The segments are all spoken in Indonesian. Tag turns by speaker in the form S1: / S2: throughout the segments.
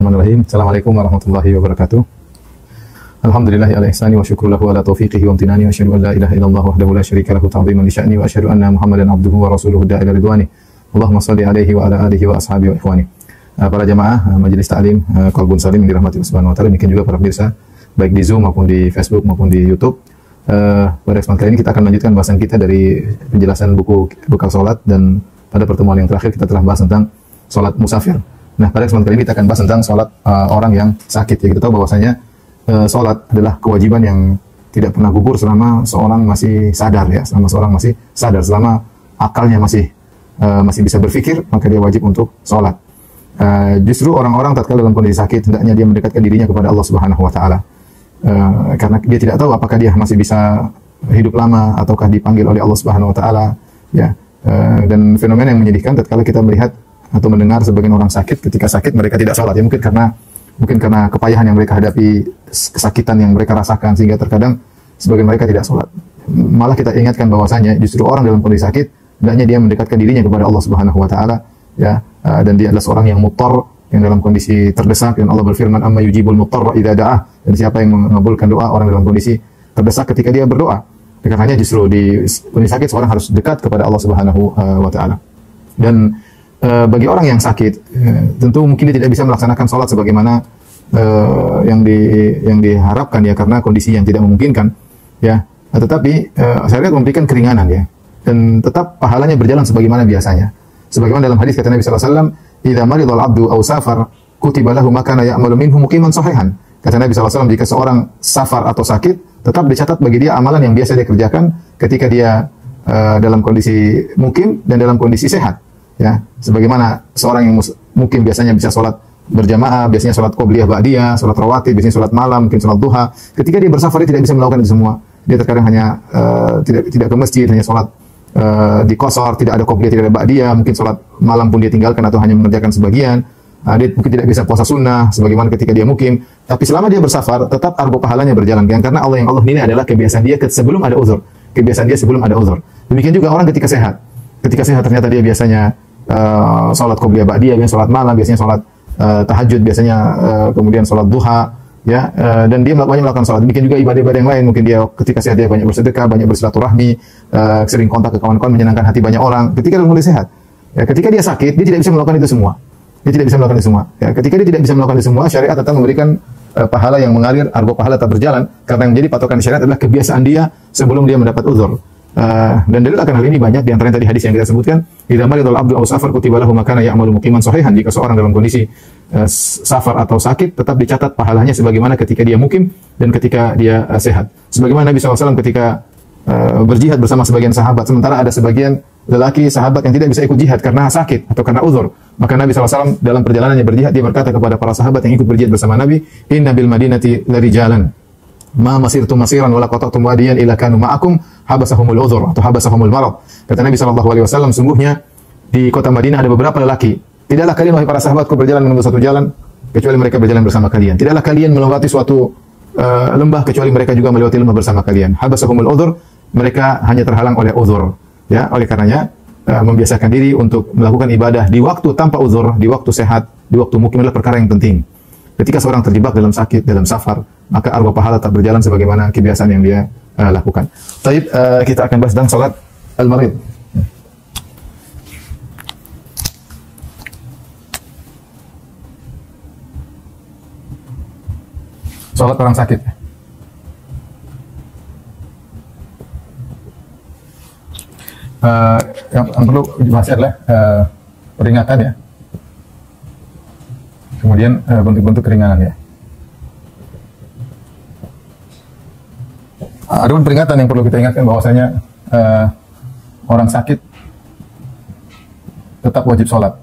S1: Bismillahirrahmanirrahim. Assalamualaikum warahmatullahi wabarakatuh. Alhamdulillahi ala ihsani wa syukru lahu ala taufiqihi wa amtinani wa asyhadu an la ilaha illallah wahdahu la syarika lahu ta'ziman li sya'ni wa asyhadu anna Muhammadan abduhu wa rasuluhu da'ila ridwani. Allahumma shalli alaihi wa ala alihi wa ashabihi wa ikhwani. Para jamaah majelis taklim Qalbun Salim yang dirahmati Allah Subhanahu wa taala, demikian juga para pemirsa baik di Zoom maupun di Facebook maupun di YouTube. Pada kesempatan kali ini kita akan melanjutkan bahasan kita dari penjelasan buku bekal salat, dan pada pertemuan yang terakhir kita telah bahas tentang salat musafir. Nah, pada kesempatan kali ini kita akan bahas tentang salat orang yang sakit. Ya, kita tahu bahwasanya salat adalah kewajiban yang tidak pernah gugur selama seorang masih sadar, ya, selama akalnya masih bisa berpikir, maka dia wajib untuk salat. Justru orang-orang tatkala dalam kondisi sakit hendaknya dia mendekatkan dirinya kepada Allah Subhanahu wa taala. Karena dia tidak tahu apakah dia masih bisa hidup lama ataukah dipanggil oleh Allah Subhanahu wa taala, ya. Dan fenomena yang menyedihkan tatkala kita melihat atau mendengar sebagian orang sakit, ketika sakit mereka tidak salat, ya, mungkin karena kepayahan yang mereka hadapi, kesakitan yang mereka rasakan, sehingga terkadang sebagian mereka tidak salat. Malah kita ingatkan bahwasanya justru orang dalam kondisi sakit hendaknya dia mendekatkan dirinya kepada Allah Subhanahu wa taala, ya. Dan dia adalah seorang yang muttar, yang dalam kondisi terdesak, dan Allah berfirman, amma yujibul muttarra idza da'ah, dan siapa yang mengabulkan doa orang dalam kondisi terdesak ketika dia berdoa. Karena justru di kondisi sakit seorang harus dekat kepada Allah Subhanahu wa taala. Dan bagi orang yang sakit, tentu mungkin dia tidak bisa melaksanakan salat sebagaimana yang diharapkan, ya, karena kondisi yang tidak memungkinkan, ya. Tetapi syariat memberikan keringanan, ya, dan tetap pahalanya berjalan sebagaimana biasanya. Sebagaimana dalam hadis kata Nabi sallallahu alaihi wasallam, "Idza maridal 'abdu aw safar, kutiba lahu ma kana ya'malu minhu muqiman sahihan." Kata Nabi sallallahu alaihi wasallam, jika seorang safar atau sakit, tetap dicatat bagi dia amalan yang biasa dia kerjakan ketika dia dalam kondisi mukim dan dalam kondisi sehat. Ya, sebagaimana seorang yang mungkin biasanya bisa sholat berjamaah, biasanya sholat qobliyah ba'diyah, sholat rawatib, biasanya sholat malam, mungkin sholat duha. Ketika dia bersafar dia tidak bisa melakukan itu semua. Dia terkadang hanya tidak ke masjid, hanya sholat di qashar, tidak ada qobliyah, tidak ada ba'diyah, mungkin sholat malam pun dia tinggalkan atau hanya mengerjakan sebagian. Dia mungkin tidak bisa puasa sunnah sebagaimana ketika dia mukim. Tapi selama dia bersafar, tetap argo pahalanya berjalan. Karena Allah nilai adalah kebiasaan dia sebelum ada uzur. Kebiasaan dia sebelum ada uzur. Demikian juga orang ketika sehat. Ketika sehat ternyata dia biasanya sholat qobliyah ba'diyah, biasanya sholat malam, biasanya sholat tahajud, biasanya kemudian sholat duha, ya, dan dia melakukan sholat. Demikian juga ibadah-ibadah yang lain. Mungkin dia ketika sehat dia banyak bersedekah, banyak bersilaturahmi, sering kontak ke kawan-kawan, menyenangkan hati banyak orang. Ketika dia mulai sehat, ya, ketika dia sakit dia tidak bisa melakukan itu semua. Dia tidak bisa melakukan itu semua. Ya, ketika dia tidak bisa melakukan itu semua, syariat tetap memberikan pahala yang mengalir, argo pahala tetap berjalan, karena yang menjadi patokan syariat adalah kebiasaan dia sebelum dia mendapat uzur. Dan dalil akan hal ini banyak, di antaranya tadi hadis yang kita sebutkan, idza maridal 'abdu aw safar kutiba lahu ma kana ya'malu muqiman sahihan. Jika seorang dalam kondisi safar atau sakit, tetap dicatat pahalanya sebagaimana ketika dia mukim dan ketika dia sehat. Sebagaimana Nabi SAW ketika berjihad bersama sebagian sahabat, sementara ada sebagian lelaki sahabat yang tidak bisa ikut jihad karena sakit atau karena uzur. Maka Nabi SAW dalam perjalanannya berjihad, dia berkata kepada para sahabat yang ikut berjihad bersama Nabi, inna bil madinati larijalan ma masirtum masiran wala qata'tum wadiyan ila kanu ma'akum habasahumul uzur atau habasahumul marad. Kata Nabi SAW, sungguhnya di kota Madinah ada beberapa lelaki. Tidaklah kalian wahai para sahabatku berjalan menempuh suatu jalan kecuali mereka berjalan bersama kalian. Tidaklah kalian melewati suatu lembah kecuali mereka juga melewati lembah bersama kalian. Habasahumul uzur, mereka hanya terhalang oleh uzur. Ya, oleh karenanya membiasakan diri untuk melakukan ibadah di waktu tanpa uzur, di waktu sehat, di waktu mukim adalah perkara yang penting. Ketika seorang terjebak dalam sakit, dalam safar, maka arwah pahala tak berjalan sebagaimana kebiasaan yang dia lakukan. Baik, kita akan bahas tentang salat al-marid. Salat orang sakit. Yang perlu dibahas adalah peringatan, ya. Kemudian bentuk-bentuk keringanan, ya. Ada pun peringatan yang perlu kita ingatkan bahwasanya orang sakit tetap wajib sholat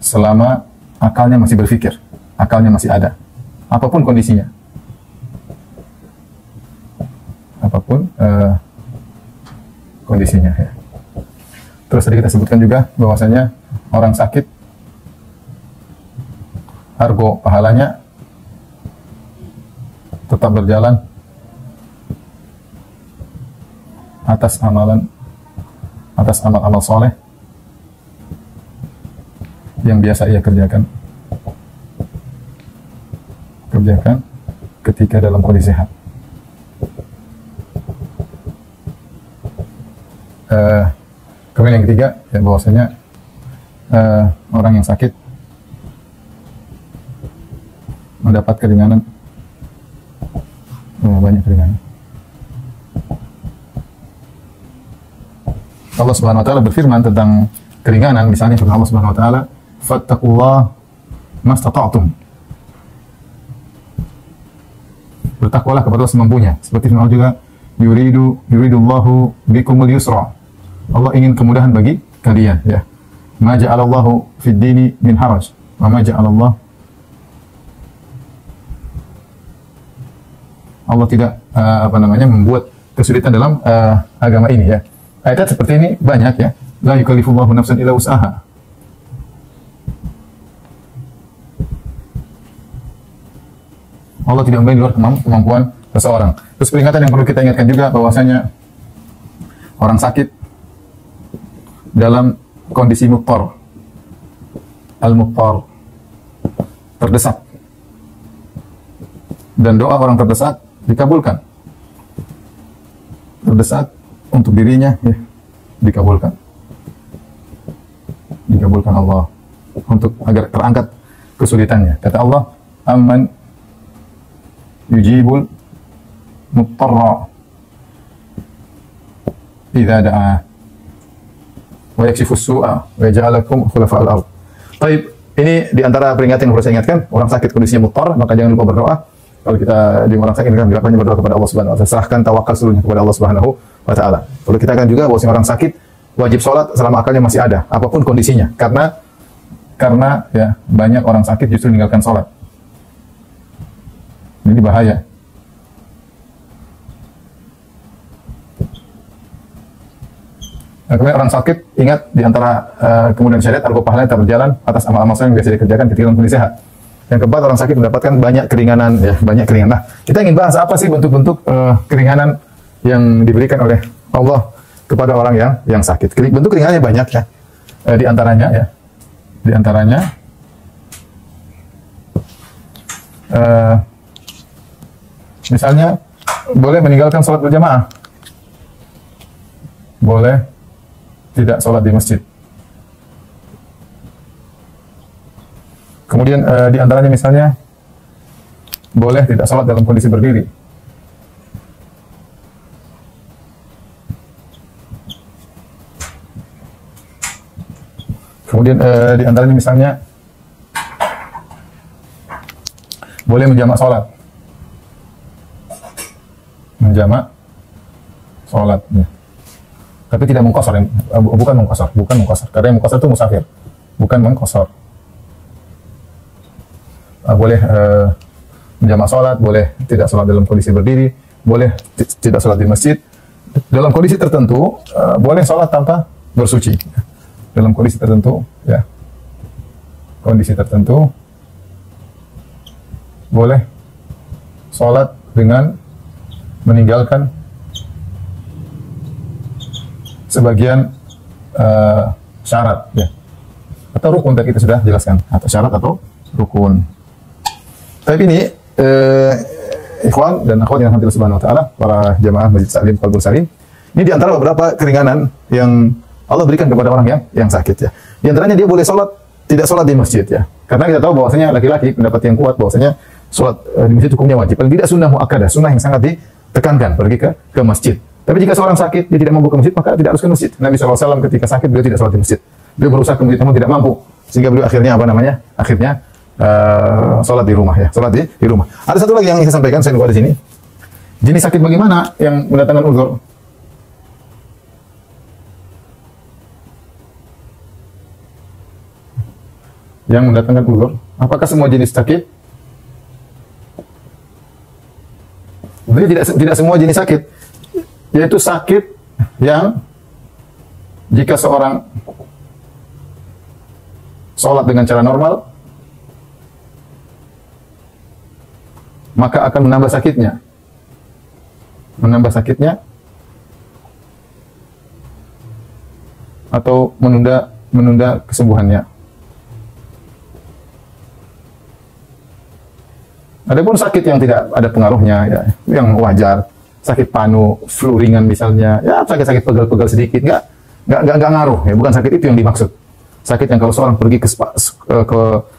S1: selama akalnya masih berpikir, akalnya masih ada, apapun kondisinya, apapun kondisinya, ya. Terus tadi kita sebutkan juga bahwasanya orang sakit argo pahalanya tetap berjalan atas amal-amal soleh yang biasa ia kerjakan ketika dalam kondisi sehat. Kemudian yang ketiga, ya, bahwasanya orang yang sakit mendapat keringanan, banyak keringanan. Allah Subhanahu wa taala berfirman tentang keringanan, misalnya firman Allah Subhanahu wa taala, "Fattaqullaha mastata'tum." Bertakwalah kepada Allah semampunya. Seperti firman Allah juga, yuridullahu bikumul yusra. Allah ingin kemudahan bagi kalian, ya. Ma ja'alallahu fid dini min haraj. Wa ma ja'alallah, Allah tidak membuat kesulitan dalam agama ini, ya. Ayat seperti ini banyak, ya. La yukallifullahu nafsan illa wus'aha. Allah tidak memberi luar kemampuan seseorang. Terus peringatan yang perlu kita ingatkan juga bahwasanya orang sakit dalam kondisi muttar, al-muttar, terdesak, dan doa orang terdesak dikabulkan. Terdesak untuk dirinya, ya, dikabulkan Allah untuk agar terangkat kesulitannya. Kata Allah, amman yujibul muttarra idza da'a wa yakshifus su'a wa yaj'alakum khulafa'al ard. Baik, ini di antara peringatan yang perlu saya ingatkan, orang sakit kondisinya muttar, maka jangan lupa berdoa. Kalau kita di orang sakit kan banyak berdoa kepada Allah Subhanahu wa taala, serahkan tawakal seluruhnya kepada Allah Subhanahu wa taala. Perlu kita akan juga bahwa orang sakit wajib sholat selama akalnya masih ada, apapun kondisinya. Karena ya banyak orang sakit justru meninggalkan sholat. Ini bahaya. Nah, kemudian orang sakit, ingat di antara kemudian syariat agar pahalanya tak berjalan atas amal-amal yang biasa dikerjakan ketika dalam kondisi sehat. Yang keempat, orang sakit mendapatkan banyak keringanan, ya, banyak keringanan. Nah, kita ingin bahas apa sih bentuk-bentuk keringanan yang diberikan oleh Allah kepada orang yang sakit. Bentuk keringanannya banyak, ya. Di antaranya misalnya boleh meninggalkan sholat berjamaah, boleh tidak sholat di masjid. Kemudian di antaranya misalnya boleh tidak sholat dalam kondisi berdiri. Kemudian di antaranya misalnya boleh menjamak sholat. Menjamak sholat, ya. Tapi tidak mengqashar, bukan mengqashar. Karena yang mengqashar itu musafir, bukan mengqashar. Boleh menjamak sholat, boleh tidak sholat dalam kondisi berdiri, boleh tidak sholat di masjid. Dalam kondisi tertentu boleh sholat tanpa bersuci. Dalam kondisi tertentu, ya, kondisi tertentu boleh sholat dengan meninggalkan sebagian syarat, ya, atau rukun. Tadi kita sudah jelaskan, atau syarat atau rukun. Tapi ini ikhwan dan akhwat yang dirahmati Allah Subhanahu wa taala, para jamaah Masjid Salim Qalbul Salim, ini di antara beberapa keringanan yang Allah berikan kepada orang yang sakit, ya. Di antaranya dia boleh tidak sholat di masjid, ya. Karena kita tahu bahwasanya laki-laki pendapat yang kuat bahwasanya sholat di masjid hukumnya wajib. Paling tidak sunnah muakkadah, sunnah yang sangat ditekankan pergi ke masjid. Tapi jika seorang sakit, dia tidak mampu ke masjid, maka tidak harus ke masjid. Nabi SAW ketika sakit, beliau tidak sholat di masjid. Beliau berusaha ke masjid namun tidak mampu, sehingga beliau akhirnya sholat di rumah, ya. Sholat di rumah. Ada satu lagi yang saya sampaikan, saya lupa di sini. Jenis sakit bagaimana yang mendatangkan uzur? Yang mendatangkan uzur, apakah semua jenis sakit? Tidak semua jenis sakit, yaitu sakit yang jika seorang sholat dengan cara normal, maka akan menambah sakitnya, atau menunda kesembuhannya. Adapun sakit yang tidak ada pengaruhnya, ya, yang wajar, sakit panu, flu ringan misalnya, ya sakit-sakit pegal-pegal sedikit, nggak ngaruh, ya, bukan sakit itu yang dimaksud. Sakit yang kalau seorang pergi ke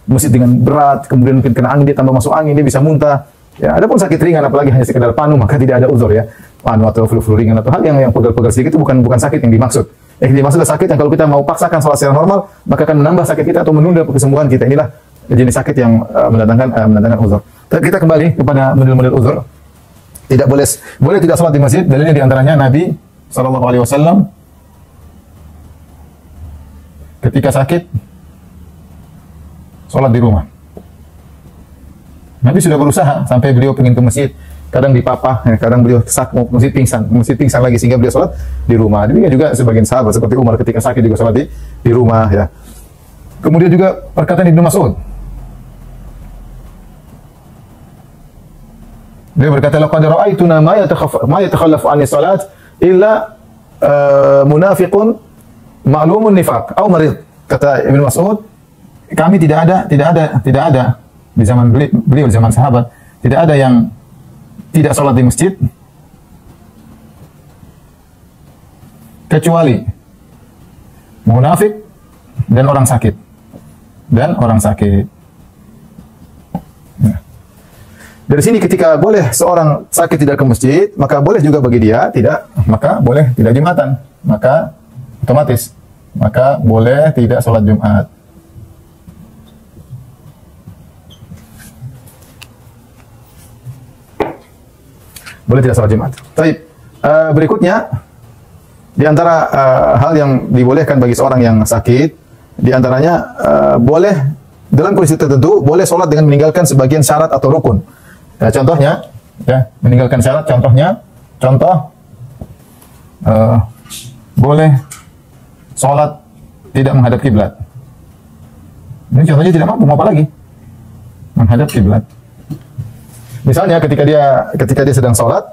S1: masjid dengan berat, kemudian mungkin kena angin, dia tambah masuk angin, dia bisa muntah. Ya, adapun sakit ringan, apalagi hanya sekedar panu, maka tidak ada uzur ya. Panu atau flu ringan atau hal yang pegal-pegal sedikit itu bukan sakit yang dimaksud. Yang dimaksud adalah sakit yang kalau kita mau paksakan sholat secara normal, maka akan menambah sakit kita atau menunda kesembuhan kita. Inilah jenis sakit yang mendatangkan uzur. Tapi kita kembali kepada model-model uzur. Boleh tidak sholat di masjid. Dalilnya diantaranya Nabi SAW ketika sakit sholat di rumah. Nabi sudah berusaha sampai beliau ingin ke masjid, kadang dipapah, kadang beliau masjid pingsan lagi sehingga beliau sholat di rumah. Demikian juga sebagian sahabat seperti Umar ketika sakit juga sholat di rumah ya. Kemudian juga perkataan Ibnu Mas'ud. Dia berkata, "Laqad ra'aituna ma yatakhallafu 'ani salat illa munafiqun ma'lumun nifaq aw marid." Kata Ibnu Mas'ud, kami tidak ada di zaman beliau di zaman sahabat, tidak ada yang tidak sholat di masjid kecuali munafik dan orang sakit. Dari sini ketika boleh seorang sakit tidak ke masjid, maka boleh juga bagi dia maka boleh tidak Jumatan, maka otomatis maka boleh tidak sholat Jumat. Boleh tidak sholat Jumat. Baik. Berikutnya di antara hal yang dibolehkan bagi seorang yang sakit, di antaranya boleh dalam kondisi tertentu boleh sholat dengan meninggalkan sebagian syarat atau rukun. Ya, contohnya, ya, meninggalkan syarat. Contoh, boleh sholat tidak menghadap kiblat. Ini contohnya tidak mampu, mau apa lagi? Menghadap kiblat. Misalnya ketika dia sedang sholat,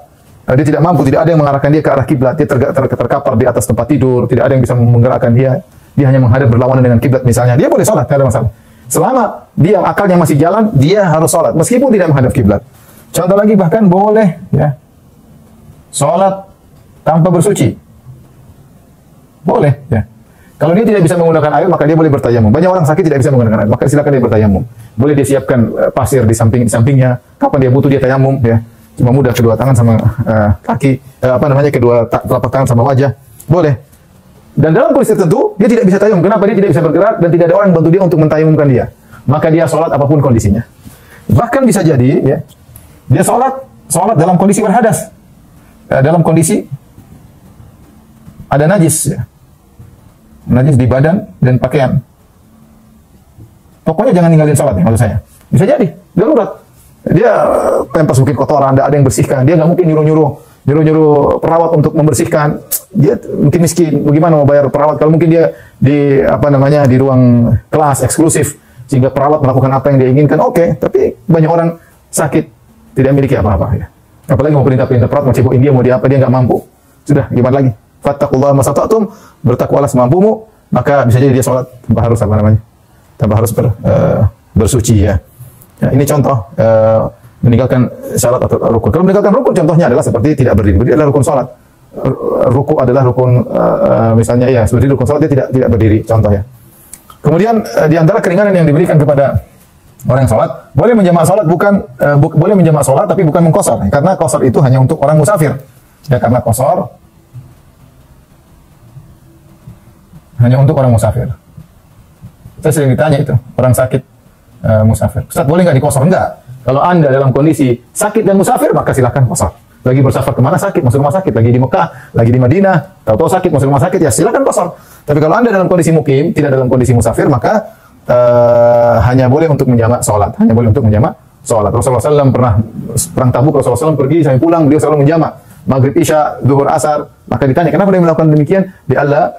S1: dia tidak mampu, tidak ada yang mengarahkan dia ke arah kiblat, dia terkapar di atas tempat tidur, tidak ada yang bisa menggerakkan dia hanya menghadap berlawanan dengan kiblat misalnya, dia boleh sholat, tidak ada masalah. Selama dia akalnya masih jalan, dia harus sholat meskipun tidak menghadap kiblat. Contoh lagi, bahkan boleh ya sholat tanpa bersuci, boleh ya. Kalau dia tidak bisa menggunakan air, maka dia boleh bertayamum. Banyak orang sakit tidak bisa menggunakan air, maka silakan dia bertayamum. Boleh dia siapkan pasir di sampingnya. Kapan dia butuh dia tayamum ya. Cuma mudah kedua tangan sama kaki, kedua telapak tangan sama wajah. Boleh. Dan dalam kondisi tertentu dia tidak bisa tayamum. Kenapa? Dia tidak bisa bergerak dan tidak ada orang bantu dia untuk mentayamumkan dia. Maka dia sholat apapun kondisinya. Bahkan bisa jadi ya, dia sholat dalam kondisi berhadas, dalam kondisi ada najis ya. Najis di badan dan pakaian. Pokoknya jangan ninggalin sholat ya, maksud saya. Bisa jadi darurat. Dia pempes mungkin kotoran, ada yang bersihkan. Dia nggak mungkin nyuruh perawat untuk membersihkan. Dia mungkin miskin. Bagaimana mau bayar perawat kalau mungkin dia di ruang kelas eksklusif sehingga perawat melakukan apa yang dia inginkan. Oke, tapi banyak orang sakit tidak memiliki apa-apa ya. Apalagi mau perintah perawat, mau cipokin dia, mau dia apa, dia nggak mampu. Sudah, gimana lagi? Fattaqullaha masata'tum, bertakwalah semampumu, maka bisa jadi dia sholat tanpa harus bersuci ya. Ya, ini contoh meninggalkan syarat atau rukun. Kalau meninggalkan rukun, contohnya adalah seperti tidak berdiri. Berdiri adalah rukun sholat. Ruku adalah rukun, misalnya ya, seperti rukun sholat dia tidak berdiri. Contoh ya. Kemudian di antara keringanan yang diberikan kepada orang yang sholat, boleh menjamak sholat boleh menjamak sholat tapi bukan mengqashar. Karena qashar itu hanya untuk orang musafir. Ya, karena qashar hanya untuk orang musafir. Saya sering ditanya itu, orang sakit musafir. Ustaz, boleh nggak diqashar? Enggak. Kalau Anda dalam kondisi sakit dan musafir, maka silakan qashar. Lagi bersafar kemana sakit, masuk rumah sakit, lagi di Mekah, lagi di Madinah, tahu-tahu sakit, masuk rumah sakit, ya silakan qashar. Tapi kalau Anda dalam kondisi mukim, tidak dalam kondisi musafir, maka hanya boleh untuk menjamak sholat. Hanya boleh untuk menjamak sholat. Rasulullah SAW pernah perang Tabuk, Rasulullah SAW pergi sampai pulang, beliau selalu menjamak maghrib, isya, zuhur, asar. Maka ditanya, kenapa dia melakukan demikian? Di Allah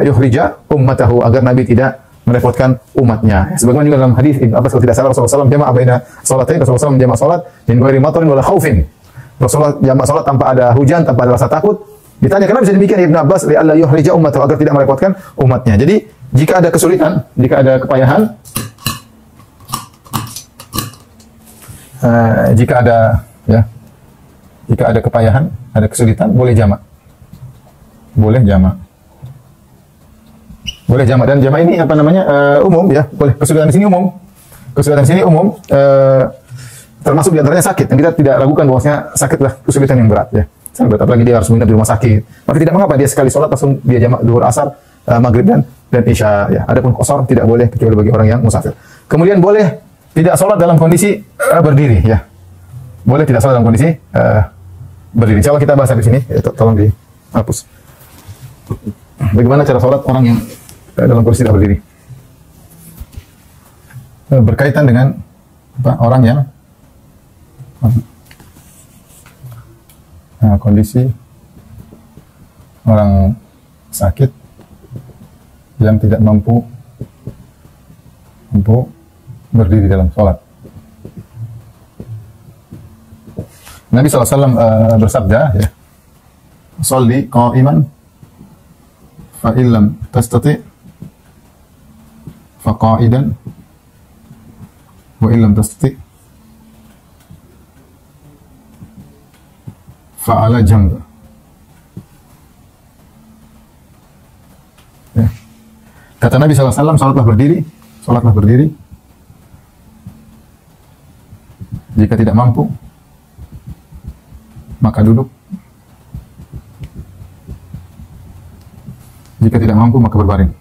S1: yuhrija ummatahu, agar Nabi tidak merepotkan umatnya. Sebagaimana juga dalam hadis Ibnu Abbas kalau tidak salah, Rasulullah SAW jama'a baina sholatain, Rasulullah SAW menjamak sholat min ghairi matarin wala khaufin. Rasulullah jamak sholat tanpa ada hujan, tanpa ada rasa takut. Ditanya, kenapa bisa demikian Ibnu Abbas? Li Allah yuhrija ummatahu, agar tidak merepotkan umatnya. Jadi jika ada kesulitan, jika ada kepayahan, jika ada ya, jika ada kepayahan, ada kesulitan, boleh jamak. Boleh jamak. Boleh jamak, dan jamak ini apa namanya? Umum ya, boleh. Kesulitan di sini umum. Kesulitan di sini umum, termasuk diantaranya sakit. Yang kita tidak ragukan bahwasanya sakitlah kesulitan yang berat ya. Sangat berat, apalagi dia harus menginap di rumah sakit. Maka tidak mengapa dia sekali sholat langsung dia jamak zuhur, asar, maghrib dan isya ya. Adapun qasar tidak boleh kecuali bagi orang yang musafir. Kemudian boleh tidak sholat dalam kondisi berdiri ya. Boleh tidak sholat dalam kondisi berdiri. Insya Allah kita bahas di sini. Ya, tolong dihapus. Bagaimana cara sholat orang yang dalam kondisi tidak berdiri? Berkaitan dengan orang yang kondisi orang sakit yang tidak mampu berdiri dalam sholat. Nabi SAW bersabda, ya, "Sholli qa'iman, fa illam tastati' fa qa'idan, wa illam tastati' fa ala jamb." Ya. Kata Nabi SAW, sholatlah berdiri. Jika tidak mampu, maka duduk. Jika tidak mampu, maka berbaring.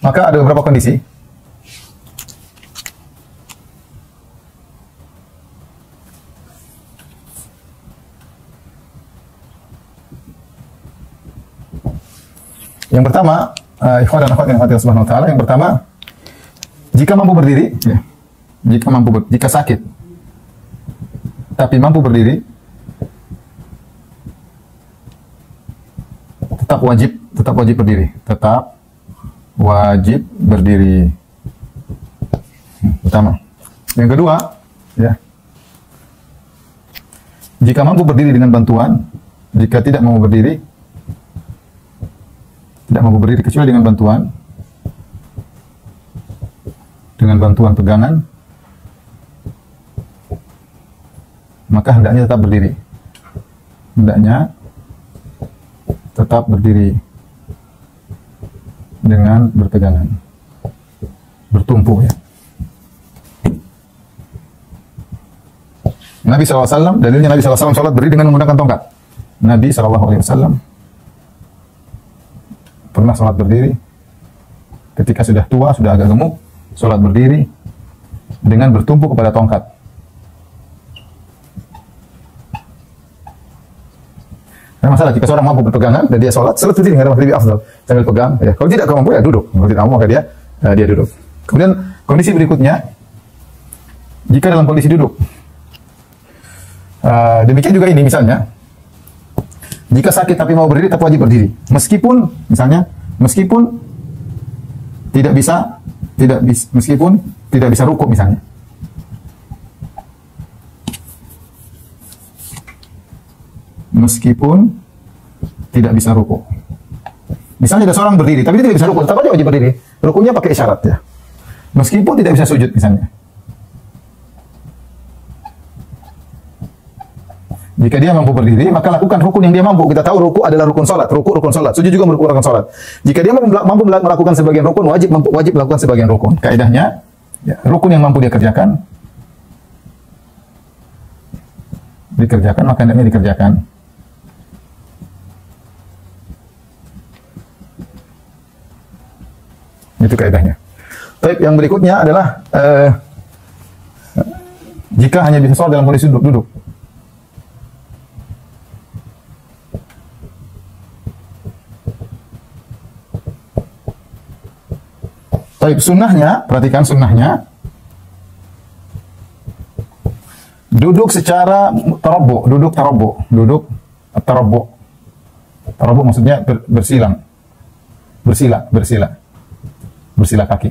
S1: Maka ada beberapa kondisi. Yang pertama, ikhwan dan akhwat yang dirahmati Allah Subhanahu wa taala, yang pertama, jika mampu berdiri, ya, jika sakit tapi mampu berdiri, tetap wajib berdiri. Pertama. Yang kedua, ya, jika mampu berdiri dengan bantuan, jika tidak mau berdiri kecuali dengan bantuan pegangan, maka hendaknya tetap berdiri dengan berpegangan, bertumpu ya. Nabi SAW, dalilnya Nabi SAW sholat berdiri dengan menggunakan tongkat. Nabi SAW pernah sholat berdiri ketika sudah tua, sudah agak gemuk, sholat berdiri dengan bertumpu kepada tongkat. Tidak masalah jika seorang mampu berpegangan dan dia sholat berdiri dengan lebih afdal sambil pegang. Ya. Kalau tidak mampu ya duduk. Kalau tidak mampu maka dia duduk. Kemudian kondisi berikutnya, jika dalam kondisi duduk, demikian juga ini misalnya, jika sakit tapi mau berdiri tetap wajib berdiri. Meskipun tidak bisa rukuk misalnya. Meskipun tidak bisa rukuk. Misalnya ada seorang berdiri tapi dia tidak bisa rukuk, tetap aja wajib berdiri. Rukuknya pakai isyarat ya. Meskipun tidak bisa sujud misalnya. Jika dia mampu berdiri, maka lakukan rukun yang dia mampu. Kita tahu rukuk adalah rukun salat, rukun salat. Sujud juga merupakan rukun salat. Jika dia mampu melakukan sebagian rukun, wajib melakukan sebagian rukun. Kaidahnya, ya, rukun yang mampu dia kerjakan, maka hendaknya dikerjakan. Itu kaidahnya. Baik, yang berikutnya adalah jika hanya bisa sholat dalam kondisi duduk. Baik, sunnahnya, perhatikan sunnahnya, duduk secara tarabbu, duduk tarabbu maksudnya bersila kaki.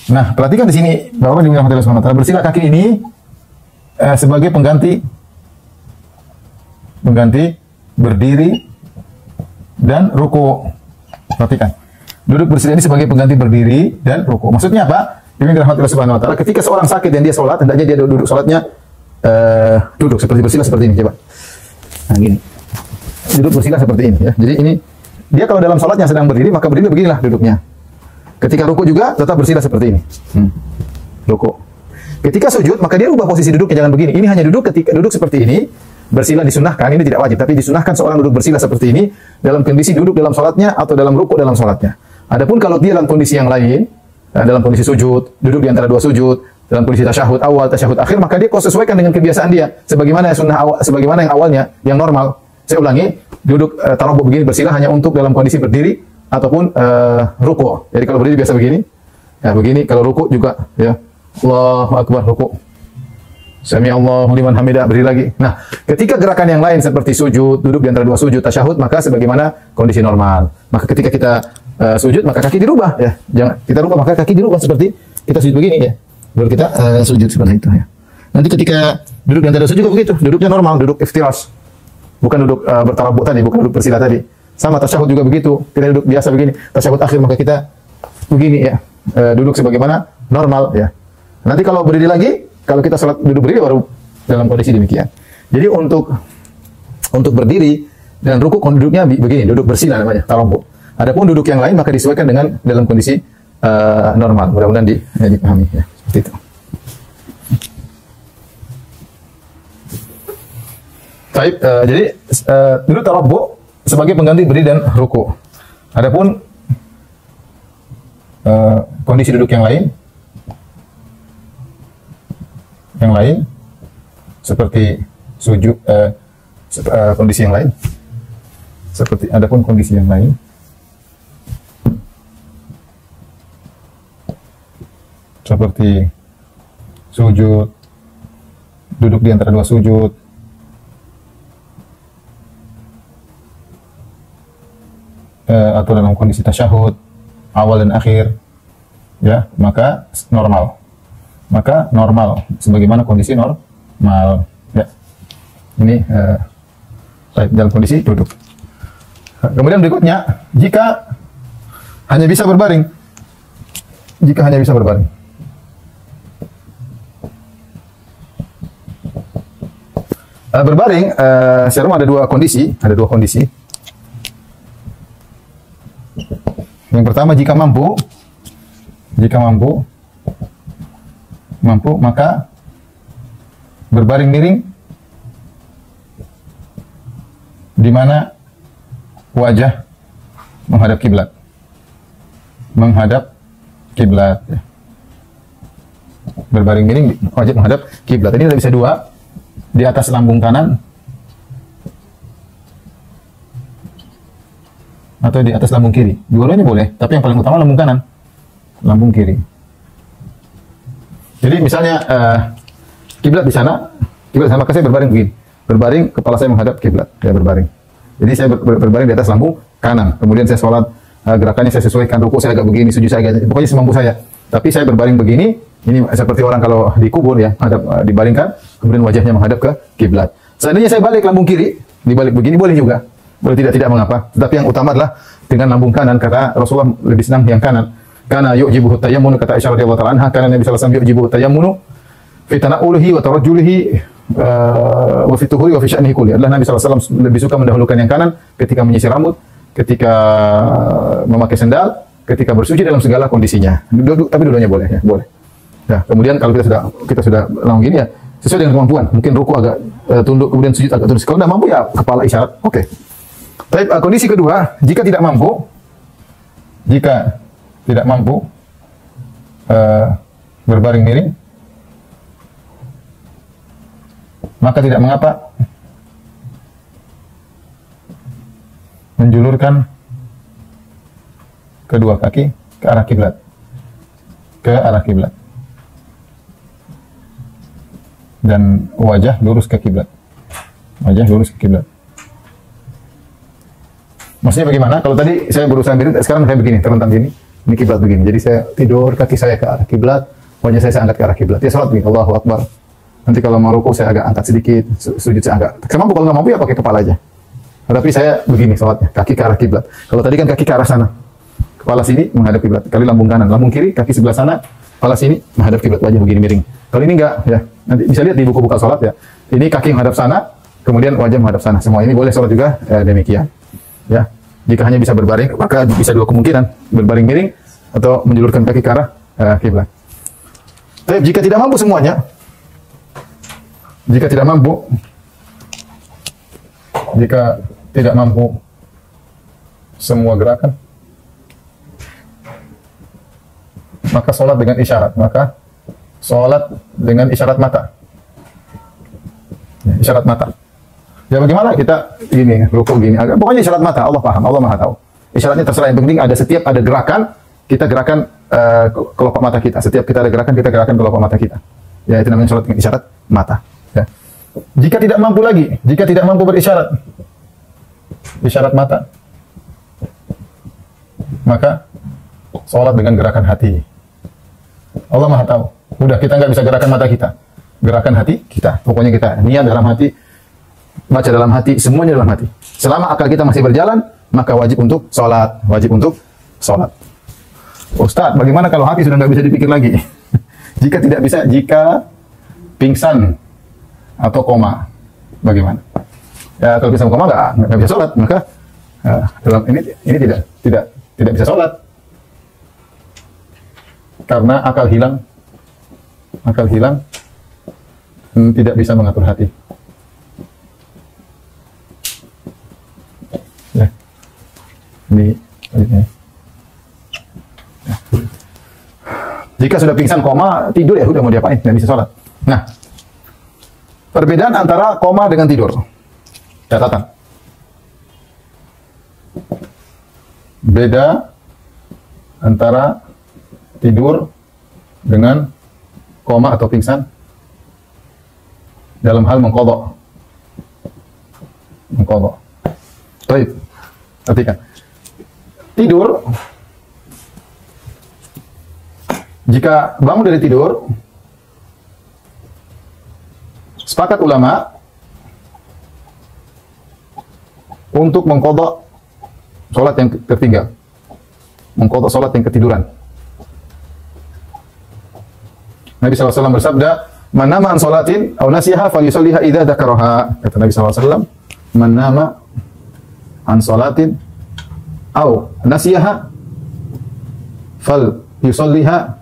S1: Nah, perhatikan di sini bahwa di Allah Subhanahu wa taala bersila kaki ini sebagai pengganti berdiri dan ruku. Perhatikan. Duduk bersila ini sebagai pengganti berdiri dan ruku. Maksudnya apa? Ini dirahmati Allah Subhanahu wa taala. Ketika seorang sakit dan dia salat, hendaknya dia duduk salatnya duduk seperti bersila seperti ini, coba. Nah, gini. Duduk bersila seperti ini ya. Jadi ini dia kalau dalam salatnya sedang berdiri, maka berdiri beginilah duduknya. Ketika ruku juga tetap bersila seperti ini. Ruku. Ketika sujud, maka dia ubah posisi duduknya, jangan begini. Ini hanya duduk ketika duduk seperti ini. Bersila disunahkan, ini tidak wajib, tapi disunahkan seorang duduk bersila seperti ini dalam kondisi duduk dalam salatnya atau dalam ruku dalam salatnya. Adapun kalau dia dalam kondisi yang lain, dalam kondisi sujud, duduk di antara dua sujud, dalam kondisi tasyahud awal, tasyahud akhir, maka dia kau sesuaikan dengan kebiasaan dia. Sebagaimana sunnah awal, sebagaimana yang awalnya, yang normal. Saya ulangi, duduk tarabbu begini bersila hanya untuk dalam kondisi berdiri ataupun ruku. Jadi kalau berdiri biasa begini, ya begini. Kalau ruku juga, ya Allahu Akbar ruku. Sami Allahu liman hamidah, berdiri lagi. Nah, ketika gerakan yang lain seperti sujud, duduk di antara dua sujud, tasyahud, maka sebagaimana kondisi normal. Maka ketika kita sujud, maka kaki dirubah ya. Jangan kita rubah, maka kaki dirubah seperti kita sujud begini ya. Baru kita sujud seperti itu ya. Nanti ketika duduk di antara sujud juga begitu, duduknya normal, duduk iftiras. Bukan duduk bertarabuk tadi, bukan duduk bersila tadi. Sama tasyahud juga begitu. Kita duduk biasa begini, tasyahud akhir maka kita begini ya. Duduk sebagaimana normal ya. Nanti kalau berdiri lagi, kalau kita salat duduk berdiri baru dalam kondisi demikian. Jadi untuk berdiri dan ruku duduknya begini, duduk bersila namanya, tarabbu. Adapun duduk yang lain maka disesuaikan dengan dalam kondisi normal. Mudah-mudahan dipahami ya, seperti itu. Baik, jadi duduk tarabbu sebagai pengganti berdiri dan ruku. Adapun kondisi duduk yang lain seperti sujud, kondisi yang lain seperti adapun kondisi yang lain seperti sujud, duduk di antara dua sujud, atau dalam kondisi tasyahud awal dan akhir ya, maka normal sebagaimana kondisi normal ya. Ini dalam kondisi duduk. Kemudian berikutnya, jika hanya bisa berbaring. Berbaring secara umum ada dua kondisi. Yang pertama, jika mampu maka berbaring miring di mana wajah menghadap kiblat. Ya. Berbaring miring wajah menghadap kiblat. Ini bisa dua, di atas lambung kanan atau di atas lambung kiri. Dua-duanya boleh, tapi yang paling utama lambung kanan, lambung kiri. Jadi misalnya kiblat di sana, maka saya berbaring begini. Berbaring, kepala saya menghadap kiblat. Ya, berbaring. Jadi saya berbaring di atas lambung kanan. Kemudian saya sholat, gerakannya saya sesuaikan, ruku saya agak begini, sujud saya agak, pokoknya semampu saya. Tapi saya berbaring begini, ini seperti orang kalau dikubur ya, dibaringkan, kemudian wajahnya menghadap ke kiblat. Seandainya saya balik lambung kiri, dibalik begini boleh juga. Boleh, tidak mengapa. Tetapi yang utama adalah dengan lambung kanan, kata Rasulullah lebih senang yang kanan. Karena yu'jibuhu tayammunu, kata Aisyah radhiyallahu ta'ala anha, karena Nabi sallallahu alaihi wasallam yu'jibuhu tayammunu fi tana'ulihi wa tarajjulihi wa fi tuhuri wa fi sya'nihi kulli. Adalah Nabi sallallahu alaihi wasallam lebih suka mendahulukan yang kanan ketika menyisir rambut, ketika memakai sendal, ketika bersujud dalam segala kondisinya. Tapi dua-duanya boleh ya, boleh. Nah, kemudian kalau kita sudah lambung gini ya, sesuai dengan kemampuan. Mungkin ruku agak tunduk, kemudian sujud agak tunduk. Kalau tidak mampu ya kepala isyarat. Oke. Baik, kondisi kedua, jika tidak mampu berbaring miring, maka tidak mengapa menjulurkan kedua kaki ke arah kiblat, dan wajah lurus ke kiblat. Maksudnya bagaimana? Kalau tadi saya berusaha miring, sekarang saya begini, terlentang gini, ini kiblat begini. Jadi saya tidur, kaki saya ke arah kiblat, wajah saya angkat ke arah kiblat. Ya salat begini, Allahu Akbar. Nanti kalau mau ruku saya agak angkat sedikit, sujud saya agak. Saya mampu, kalau nggak mampu ya pakai kepala aja. Tapi saya begini salatnya, kaki ke arah kiblat. Kalau tadi kan kaki ke arah sana, kepala sini menghadap kiblat. Kali lambung kanan, lambung kiri, kaki sebelah sana, kepala sini menghadap kiblat, wajah begini miring. Kalau ini enggak, ya. Nanti bisa lihat di buku buka salat ya. Ini kaki menghadap sana, kemudian wajah menghadap sana. Semua ini boleh salat juga demikian. Ya. Jika hanya bisa berbaring, maka bisa dua kemungkinan, berbaring miring atau menjulurkan kaki ke arah kiblat. Tapi jika tidak mampu semuanya, jika tidak mampu semua gerakan, maka sholat dengan isyarat. Maka sholat dengan isyarat mata. Isyarat mata. Ya bagaimana kita gini, rukuk gini. Pokoknya isyarat mata. Allah paham, Allah maha tahu. Isyaratnya terserah. Yang penting ada setiap ada gerakan, kita gerakan kelopak mata kita. Setiap kita ada gerakan, kita gerakan kelopak mata kita. Ya itu namanya sholat dengan isyarat mata. Ya. Jika tidak mampu lagi, jika tidak mampu berisyarat, isyarat mata, maka sholat dengan gerakan hati. Allah maha tahu. Udah kita nggak bisa gerakan mata kita, gerakan hati kita. Pokoknya kita niat dalam hati, baca dalam hati, semuanya dalam hati. Selama akal kita masih berjalan, maka wajib untuk sholat, wajib untuk sholat. Ustaz, bagaimana kalau hati sudah nggak bisa dipikir lagi? Jika tidak bisa, jika pingsan atau koma, bagaimana? Ya kalau pingsan koma nggak bisa sholat, maka dalam ini tidak bisa sholat. Karena akal hilang, tidak bisa mengatur hati. Ya. Ini. Ya. Jika sudah pingsan koma, tidur ya udah mau diapain, nggak bisa sholat. Nah, perbedaan antara koma dengan tidur. Catatan. Beda antara tidur dengan koma atau pingsan dalam hal mengqadha. Baik. Perhatikan. Tidur, jika bangun dari tidur, sepakat ulama untuk mengqadha sholat yang tertinggal, mengqadha sholat yang ketiduran. Nabi SAW bersabda, "Man nama an sholatin aw nasiha falyusalliha idza dzakaraha." Kata Nabi SAW, "Man nama an sholatin aw nasiha falyusalliha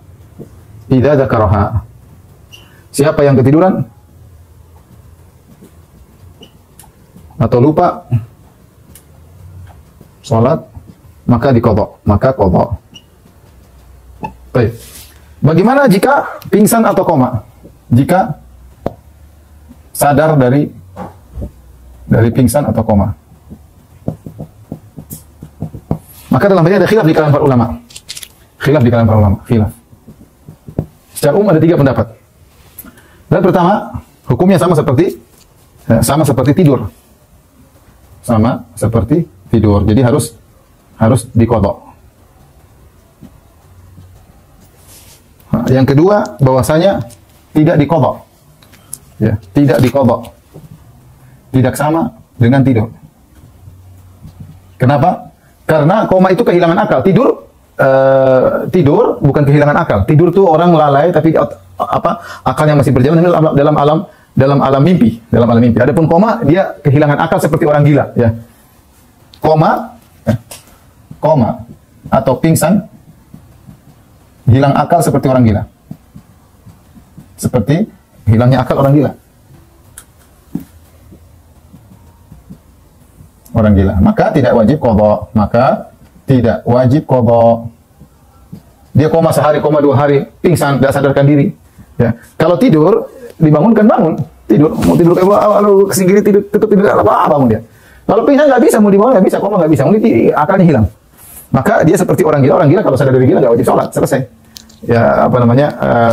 S1: idza dzakaraha." Siapa yang ketiduran atau lupa salat, maka diqadha, maka qadha. Baik. Bagaimana jika pingsan atau koma? Jika sadar dari pingsan atau koma, maka dalam hal ini ada khilaf di kalangan para ulama. Khilaf. Secara umum ada 3 pendapat. Dan pertama, hukumnya sama seperti tidur. Sama seperti tidur. Jadi harus diqadha. Yang kedua, bahwasanya tidak diqadha. Ya, tidak diqadha. Tidak sama dengan tidur. Kenapa? Karena koma itu kehilangan akal. Tidur bukan kehilangan akal. Tidur tuh orang lalai tapi akalnya masih berjalan dalam alam mimpi, Adapun koma, dia kehilangan akal seperti orang gila, ya. Koma atau pingsan, hilang akal seperti orang gila. Seperti hilangnya akal orang gila. Maka tidak wajib qadha. Dia koma sehari, koma 2 hari, pingsan, tidak sadarkan diri. Ya. Kalau tidur, dibangunkan bangun. Mau tidur kayak kesini tidur, tutup tidur, bangun dia. Kalau pingsan nggak bisa, mau dibangun nggak bisa, koma nggak bisa, mungkin akalnya hilang. Maka dia seperti orang gila. Orang gila kalau sadar dari gila nggak wajib sholat, selesai. Ya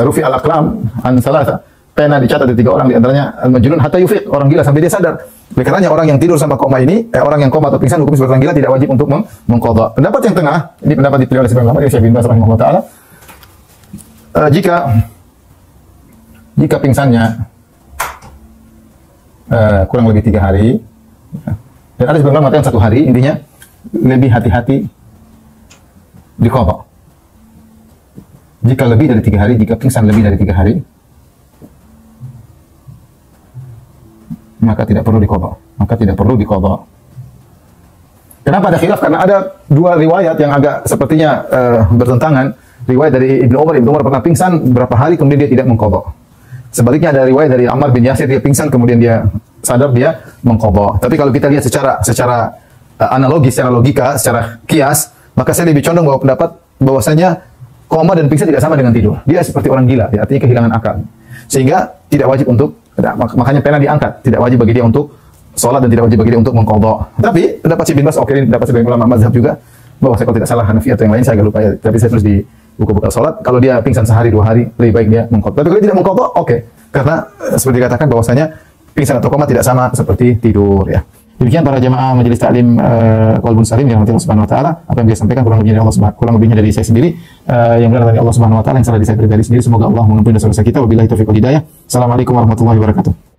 S1: rufi al-aqlam an salasa. Pena dicatat di 3 orang, di antaranya al-majnun hatta yufiq, orang gila sampai dia sadar. Oleh karenanya orang yang tidur sama koma ini, orang yang koma atau pingsan hukum seperti orang gila, tidak wajib untuk mengqadha. Pendapat yang tengah, ini pendapat dipilih oleh sebagian ulama, Syekh bin Baz rahimahullah taala. Jika pingsannya kurang lebih 3 hari, dan ada sebagian ulama mengatakan 1 hari, intinya lebih hati-hati diqadha. Jika lebih dari 3 hari, jika pingsan lebih dari 3 hari, maka tidak perlu diqadha. Maka tidak perlu diqadha. Kenapa ada khilaf? Karena ada 2 riwayat yang agak sepertinya bertentangan. Riwayat dari Ibnu Umar pernah pingsan berapa hari kemudian dia tidak mengqadha. Sebaliknya ada riwayat dari Ammar bin Yasir, dia pingsan kemudian dia sadar, dia mengqadha. Tapi kalau kita lihat secara analogi, secara logika, secara kias, maka saya lebih condong bahwa pendapat bahwasanya koma dan pingsan tidak sama dengan tidur. Dia seperti orang gila, ya, artinya kehilangan akal. Sehingga tidak wajib untuk, makanya pena diangkat, tidak wajib bagi dia untuk sholat dan tidak wajib bagi dia untuk mengqadha. Tapi pendapat Syekh bin Baz, oke, ini pendapat sebagian ulama mazhab juga, bahwa saya kalau tidak salah Hanafi atau yang lain, saya agak lupa ya, tapi saya tulis di buku bekal sholat, kalau dia pingsan sehari 2 hari, lebih baik dia mengqadha. Tapi kalau dia tidak mengqadha, oke. Karena seperti dikatakan bahwasanya pingsan atau koma tidak sama seperti tidur, ya. Demikian para jemaah majelis taklim Qalbun Salim yang Allah Subhanahu wa taala, apa yang dia sampaikan kurang lebihnya dari saya sendiri, yang benar dari Allah Subhanahu wa taala, yang salah dari saya pribadi sendiri. Semoga Allah mengampuni dosa-dosa kita. Wabillahi taufiq wal hidayah. Assalamualaikum warahmatullahi wabarakatuh.